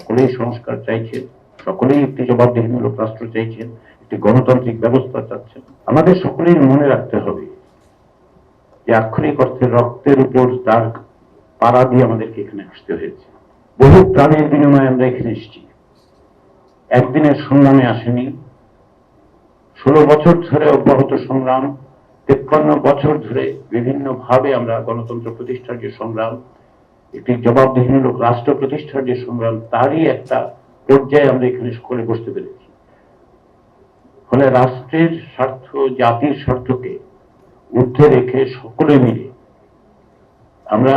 সকলেই সংস্কার চাইছেন, সকলেই একটি জবাবদিহিমূলক রাষ্ট্র চাইছেন, একটি গণতান্ত্রিক ব্যবস্থা চাচ্ছেন। আমাদের সকলেই মনে রাখতে হবে যে আক্ষরিক অর্থে রক্তের উপর তার পাড়া দিয়ে আমাদেরকে এখানে আসতে হয়েছে। বহু প্রাণের বিনিময়ে আমরা এখানে এসেছি, একদিনের সংগ্রামে আসেনি। 16 বছর ধরে অব্যাহত সংগ্রাম, 53 বছর ধরে বিভিন্ন ভাবে আমরা গণতন্ত্র প্রতিষ্ঠার যে সংগ্রাম, একটি জবাবদিহিমূলক রাষ্ট্র প্রতিষ্ঠার যে সংগ্রাম, তারই একটা পর্যায়ে আমরা এখানে সকলে বসতে পেরেছি। ফলে রাষ্ট্রের স্বার্থ, জাতির স্বার্থকে ঊর্ধ্বে রেখে সকলে মিলে আমরা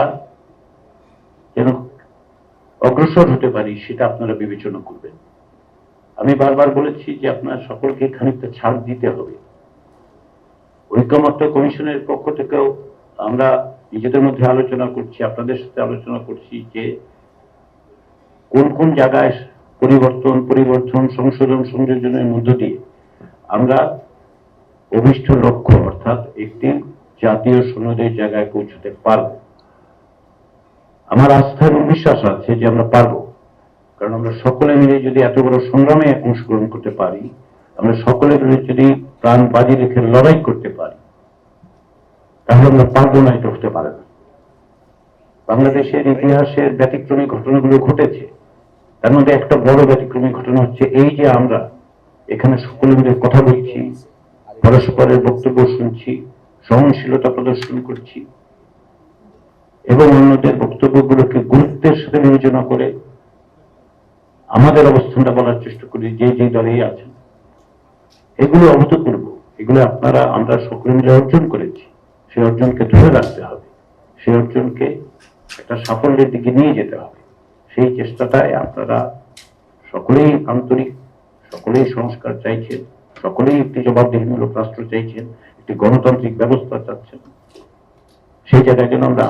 যেন অগ্রসর হতে পারি সেটা আপনারা বিবেচনা করবেন। আমি বারবার বলেছি যে আপনার সকলকে খানিকটা ছাড় দিতে হবে। ঐকমত্য কমিশনের পক্ষ থেকেও আমরা নিজেদের মধ্যে আলোচনা করছি, আপনাদের সাথে আলোচনা করছি যে কোন কোন জায়গায় পরিবর্তন সংযোজনের মধ্য দিয়ে আমরা অভিষ্ট লক্ষ্য অর্থাৎ একটি জাতীয় সনদের জায়গায় পৌঁছতে পারব। আমার আস্থা এবং বিশ্বাস আছে যে আমরা পারব, কারণ আমরা সকলে মিলে যদি এত বড় সংগ্রামে অংশগ্রহণ করতে পারি, আমরা সকলে মিলে যদি প্রাণ বাজি রেখে লড়াই করতে পারি, তাহলে আমরা পারবো না এটা হতে পারে না। বাংলাদেশের ইতিহাসের ব্যতিক্রমী ঘটনাগুলো ঘটেছে, তার মধ্যে একটা বড় ব্যতিক্রমী ঘটনা হচ্ছে এই যে আমরা এখানে সকলে মিলে কথা বলছি, পরস্পরের বক্তব্য শুনছি, সহনশীলতা প্রদর্শন করছি এবং অন্যদের বক্তব্যগুলোকে গুরুত্বের সাথে বিবেচনা করে আমাদের অবস্থানটা বলার চেষ্টা করি যে যে দলেই আছেন। এগুলো অভূতপূর্ব, এগুলো আমরা সকলে মিলে অর্জন করেছি। সেই অর্জনকে ধরে রাখতে হবে, সেই অর্জনকে একটা সাফল্যের দিকে নিয়ে যেতে হবে। সেই চেষ্টাটায় আপনারা সকলেই আন্তরিক, সকলেই সংস্কার চাইছেন, সকলেই একটি জবাবদিহিমূলক রাষ্ট্র চাইছেন, একটি গণতান্ত্রিক ব্যবস্থা চাচ্ছেন। সেই জায়গায় যেন আমরা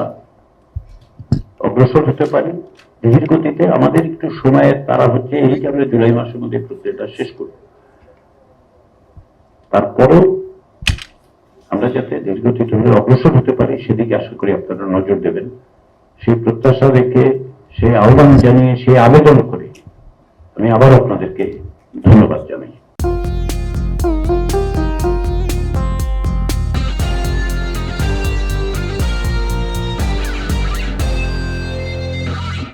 অগ্রসর হতে পারি ধীর গতিতে। আমাদের একটু সময়ের তারা হচ্ছে এই যে আমরা জুলাই মাসের মধ্যে প্রক্রিয়াটা শেষ করব, তারপরেও আমরা যাতে দীর্ঘতিতে অগ্রসর হতে পারি সেদিকে আশা করি আপনারা নজর দেবেন। সেই প্রত্যাশা রেখে, সেই আহ্বান জানিয়ে, সেই আবেদন করে আমি আবার আপনাদেরকে ধন্যবাদ জানাই।